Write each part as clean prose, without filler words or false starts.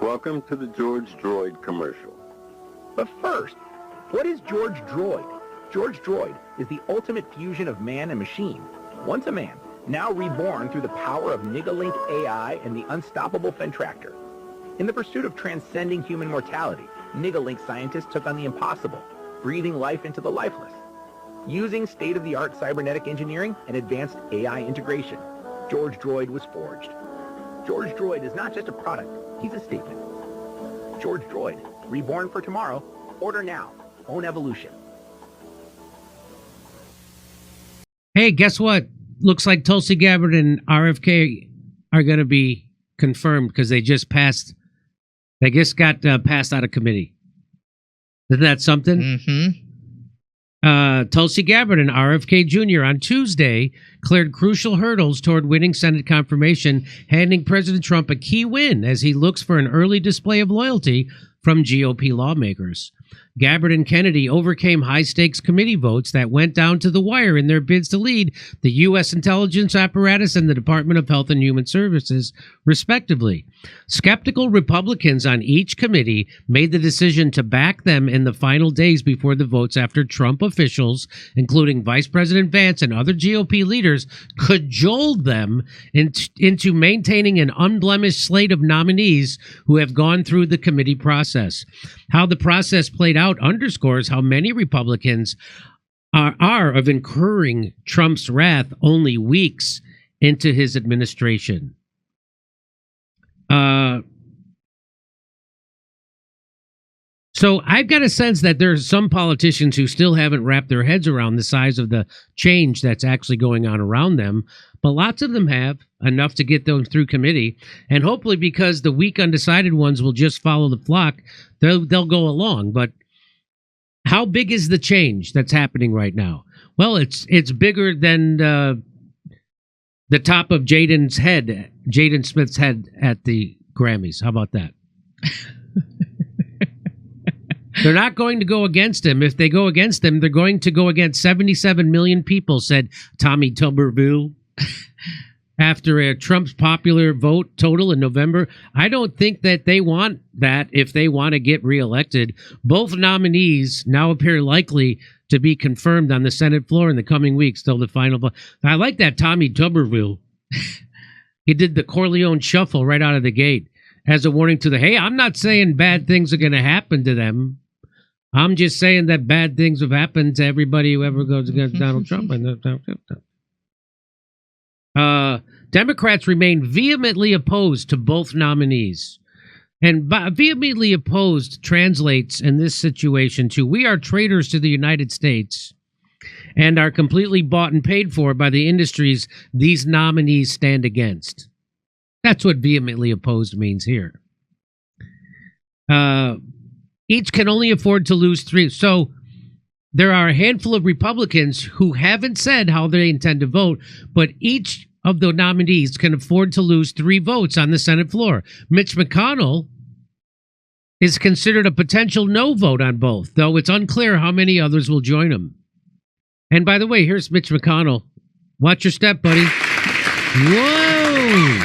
Welcome to the George Droid commercial. But first, what is George Droid? George Droid is the ultimate fusion of man and machine. Once a man, now reborn through the power of Nigalink AI and the unstoppable Fentractor. In the pursuit of transcending human mortality, Nigalink scientists took on the impossible, breathing life into the lifeless. Using state-of-the-art cybernetic engineering and advanced AI integration, George Droid was forged. George Droid is not just a product, he's a statement. George Droid, reborn for tomorrow. Order now. Own evolution. Hey, guess what? Looks like Tulsi Gabbard and RFK are going to be confirmed because they just passed. They just got passed out of committee. Isn't that something? Mm-hmm. Tulsi Gabbard and RFK Jr. on Tuesday cleared crucial hurdles toward winning Senate confirmation, handing President Trump a key win as he looks for an early display of loyalty from GOP lawmakers. Gabbard and Kennedy overcame high-stakes committee votes that went down to the wire in their bids to lead the U.S. intelligence apparatus and the Department of Health and Human Services, respectively. Skeptical Republicans on each committee made the decision to back them in the final days before the votes after Trump officials, including Vice President Vance and other GOP leaders, cajoled them into maintaining an unblemished slate of nominees who have gone through the committee process. How the process played out underscores how many Republicans are of incurring Trump's wrath only weeks into his administration. So I've got a sense that there's some politicians who still haven't wrapped their heads around the size of the change that's actually going on around them, but lots of them have enough to get them through committee, and hopefully because the weak undecided ones will just follow the flock, they'll go along. But how big is the change that's happening right now? Well, it's bigger than the top of Jaden Smith's head at the Grammys. How about that? They're not going to go against him. If they go against him, they're going to go against 77 million people, said Tommy Tuberville. After Trump's popular vote total in November, I don't think that they want that if they want to get reelected. Both nominees now appear likely to be confirmed on the Senate floor in the coming weeks till the final vote. I like that Tommy Tuberville. He did the Corleone shuffle right out of the gate as a warning to hey, I'm not saying bad things are going to happen to them. I'm just saying that bad things have happened to everybody who ever goes against Donald Trump. Democrats remain vehemently opposed to both nominees. And vehemently opposed translates in this situation to we are traitors to the United States and are completely bought and paid for by the industries these nominees stand against. That's what vehemently opposed means here. Each can only afford to lose 3. So there are a handful of Republicans who haven't said how they intend to vote, but each of the nominees can afford to lose 3 votes on the Senate floor. Mitch McConnell is considered a potential no vote on both, though it's unclear how many others will join him. And by the way, here's Mitch McConnell. Watch your step, buddy. Whoa!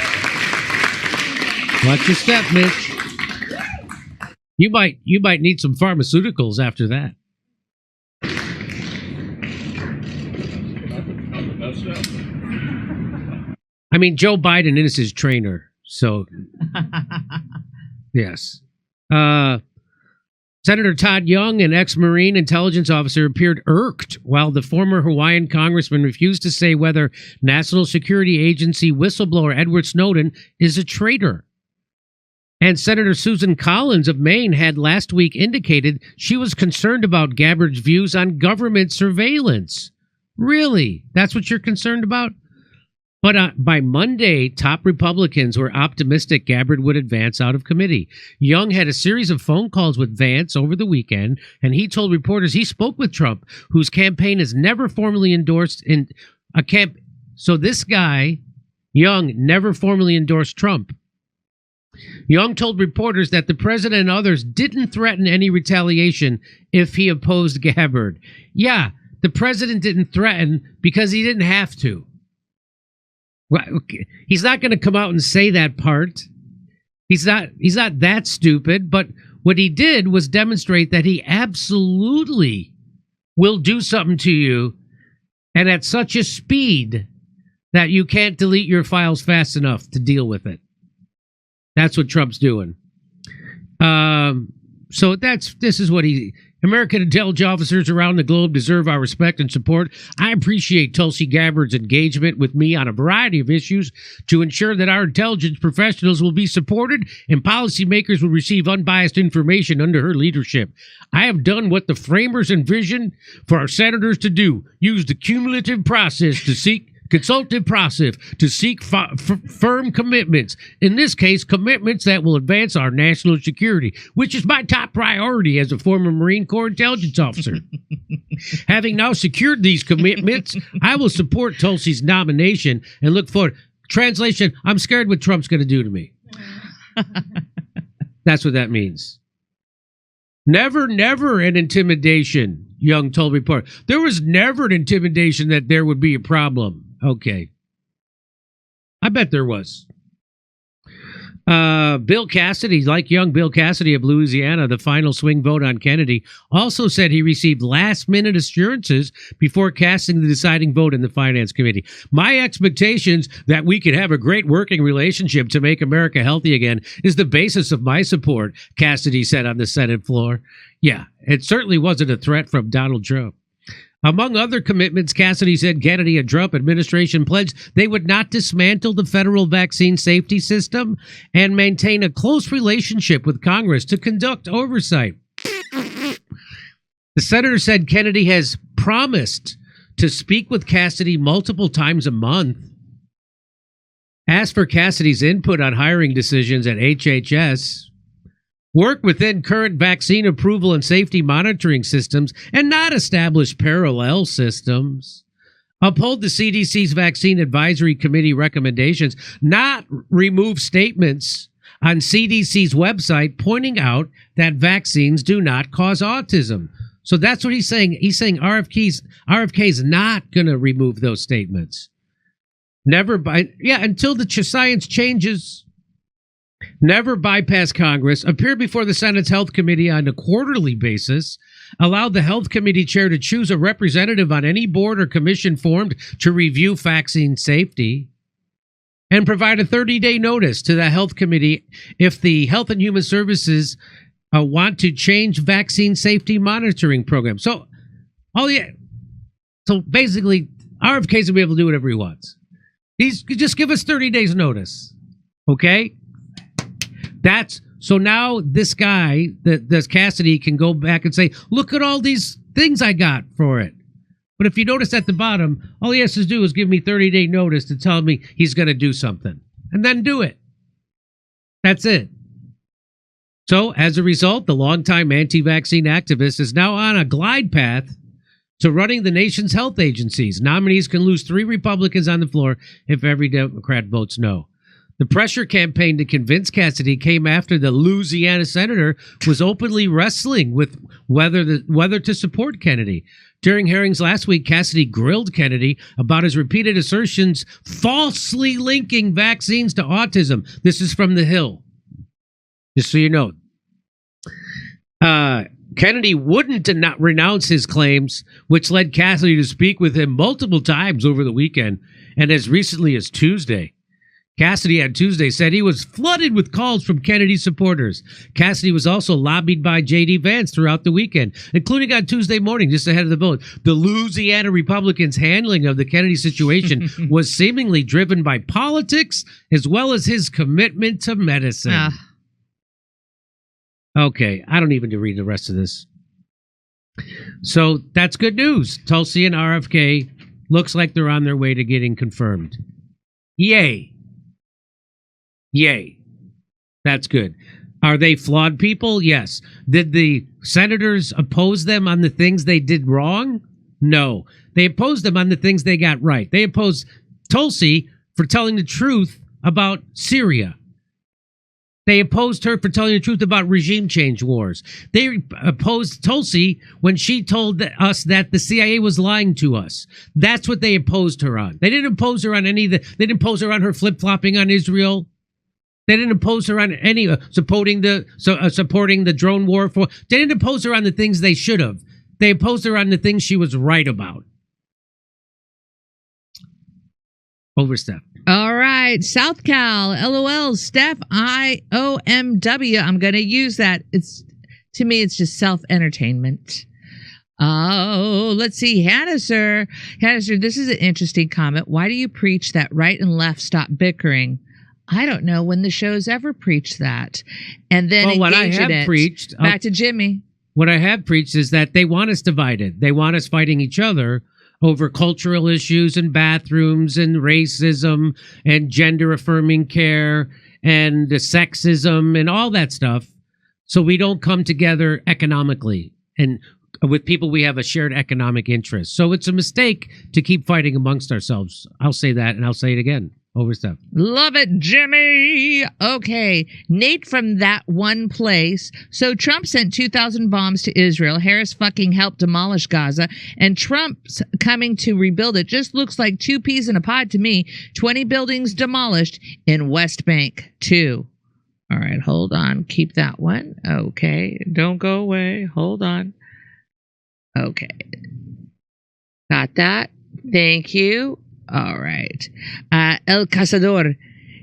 Watch your step, Mitch. You might need some pharmaceuticals after that. I mean, Joe Biden is his trainer, so yes. Senator Todd Young, an ex-Marine intelligence officer, appeared irked while the former Hawaiian congressman refused to say whether National Security Agency whistleblower Edward Snowden is a traitor. And Senator Susan Collins of Maine had last week indicated she was concerned about Gabbard's views on government surveillance. Really? That's what you're concerned about? But by Monday, top Republicans were optimistic Gabbard would advance out of committee. Young had a series of phone calls with Vance over the weekend, and he told reporters he spoke with Trump, whose campaign has never formally endorsed in a camp. So this guy, Young, never formally endorsed Trump. Young told reporters that the president and others didn't threaten any retaliation if he opposed Gabbard. Yeah, the president didn't threaten because he didn't have to. Well, okay. He's not going to come out and say that part. He's not that stupid, but what he did was demonstrate that he absolutely will do something to you, and at such a speed that you can't delete your files fast enough to deal with it. That's what Trump's doing. So this is what American intelligence officers around the globe deserve our respect and support. I appreciate Tulsi Gabbard's engagement with me on a variety of issues to ensure that our intelligence professionals will be supported and policymakers will receive unbiased information under her leadership. I have done what the framers envisioned for our senators to do, use the cumulative process to seek consultative process to seek firm commitments. In this case, commitments that will advance our national security, which is my top priority as a former Marine Corps intelligence officer. Having now secured these commitments, I will support Tulsi's nomination and look forward. Translation, I'm scared what Trump's going to do to me. That's what that means. Never an intimidation, Young told reporter. There was never an intimidation that there would be a problem. Okay. I bet there was. Bill Cassidy, like young Bill Cassidy of Louisiana, the final swing vote on Kennedy, also said he received last-minute assurances before casting the deciding vote in the Finance Committee. My expectations that we could have a great working relationship to make America healthy again is the basis of my support, Cassidy said on the Senate floor. Yeah, it certainly wasn't a threat from Donald Trump. Among other commitments, Cassidy said Kennedy and Trump administration pledged they would not dismantle the federal vaccine safety system and maintain a close relationship with Congress to conduct oversight. The senator said Kennedy has promised to speak with Cassidy multiple times a month. Asked for Cassidy's input on hiring decisions at HHS. Work within current vaccine approval and safety monitoring systems and not establish parallel systems. Uphold the CDC's Vaccine Advisory Committee recommendations, not remove statements on CDC's website pointing out that vaccines do not cause autism. So that's what he's saying. He's saying RFK is not going to remove those statements. Until the science changes. Never bypass Congress, appear before the Senate's Health Committee on a quarterly basis, allow the Health Committee chair to choose a representative on any board or commission formed to review vaccine safety, and provide a 30-day notice to the Health Committee if the Health and Human Services want to change vaccine safety monitoring program. So basically, RFK's going to be able to do whatever he wants. Just give us 30 days notice, okay? So now this guy, this Cassidy, can go back and say, look at all these things I got for it. But if you notice at the bottom, all he has to do is give me 30-day notice to tell me he's going to do something. And then do it. That's it. So as a result, the longtime anti-vaccine activist is now on a glide path to running the nation's health agencies. Nominees can lose 3 Republicans on the floor if every Democrat votes no. The pressure campaign to convince Cassidy came after the Louisiana senator was openly wrestling with whether to support Kennedy. During hearings last week, Cassidy grilled Kennedy about his repeated assertions falsely linking vaccines to autism. This is from The Hill, just so you know. Kennedy wouldn't not renounce his claims, which led Cassidy to speak with him multiple times over the weekend and as recently as Tuesday. Cassidy on Tuesday said he was flooded with calls from Kennedy supporters. Cassidy was also lobbied by J.D. Vance throughout the weekend, including on Tuesday morning, just ahead of the vote. The Louisiana Republicans' handling of the Kennedy situation was seemingly driven by politics as well as his commitment to medicine. Okay, I don't even need to read the rest of this. So that's good news. Tulsi and RFK looks like they're on their way to getting confirmed. Yay. Yay. That's good. Are they flawed people? Yes. Did the senators oppose them on the things they did wrong? No. They opposed them on the things they got right. They opposed Tulsi for telling the truth about Syria. They opposed her for telling the truth about regime change wars. They opposed Tulsi when she told us that the CIA was lying to us. That's what they opposed her on. They didn't oppose her on they didn't oppose her on her flip-flopping on Israel. They didn't oppose her on any supporting the drone war. They didn't oppose her on the things they should have. They opposed her on the things she was right about. Over, Steph. All right. South Cal, LOL, Steph, IOMW. I'm going to use that. To me, it's just self-entertainment. Oh, let's see. Hannah, sir, this is an interesting comment. Why do you preach that right and left stop bickering? I don't know when the show's ever preached that. And then what I have preached, back to Jimmy. What I have preached is that they want us divided. They want us fighting each other over cultural issues and bathrooms and racism and gender-affirming care and sexism and all that stuff. So we don't come together economically and with people we have a shared economic interest. So it's a mistake to keep fighting amongst ourselves. I'll say that, and I'll say it again. Over, Steph. Love it, Jimmy. Okay. Nate from that one place. So Trump sent 2,000 bombs to Israel. Harris fucking helped demolish Gaza. And Trump's coming to rebuild it. Just looks like 2 peas in a pod to me. 20 buildings demolished in West Bank, too. All right, hold on. Keep that one. Okay. Don't go away. Hold on. Okay. Got that. Thank you. All right. El Cazador.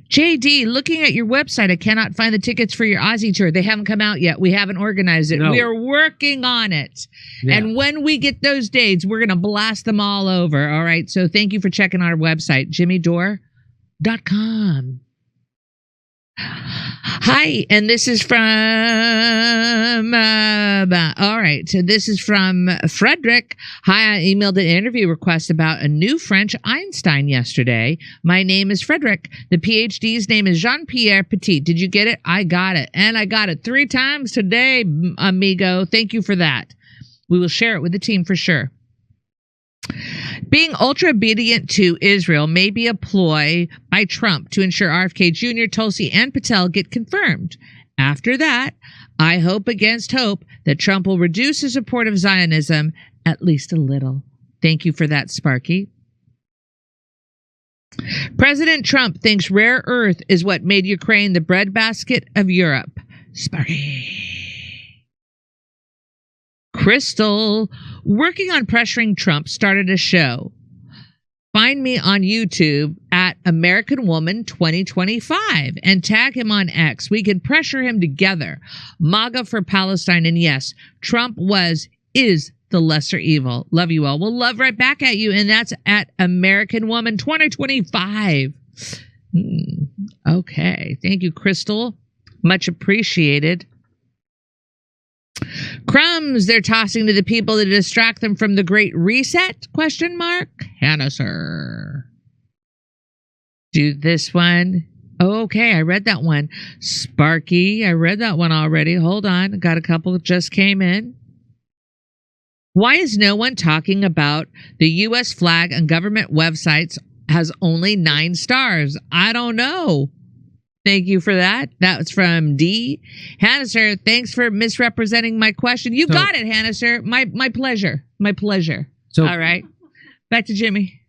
JD, looking at your website, I cannot find the tickets for your Aussie tour. They haven't come out yet. We haven't organized it. No. We are working on it. Yeah. And when we get those dates, we're going to blast them all over. All right. So thank you for checking our website, jimmydore.com. Hi, and this is from, all right, so this is from Frederick. Hi, I emailed an interview request about a new French Einstein yesterday. My name is Frederick. The PhD's name is Jean-Pierre Petit. Did you get it? I got it, and I got it 3 times today, amigo. Thank you for that. We will share it with the team for sure. Being ultra-obedient to Israel may be a ploy by Trump to ensure RFK Jr., Tulsi, and Patel get confirmed. After that, I hope against hope that Trump will reduce his support of Zionism at least a little. Thank you for that, Sparky. President Trump thinks rare earth is what made Ukraine the breadbasket of Europe. Sparky. Crystal, working on pressuring Trump, started a show. Find me on YouTube at American Woman 2025 and tag him on X. We can pressure him together. MAGA for Palestine. And yes, Trump is the lesser evil. Love you all. We'll love right back at you. And that's at American Woman 2025. Okay. Thank you, Crystal. Much appreciated. Crumbs they're tossing to the people to distract them from the Great Reset? ? Hannah, sir. Do this one. Oh, okay, I read that one. Sparky, I read that one already. Hold on, got a couple that just came in. Why is no one talking about the U.S. flag on government websites has only 9 stars? I don't know. Thank you for that. That was from D. Hannah, sir, thanks for misrepresenting my question. You got it, Hannah, sir. My pleasure. My pleasure. So, all right. Back to Jimmy.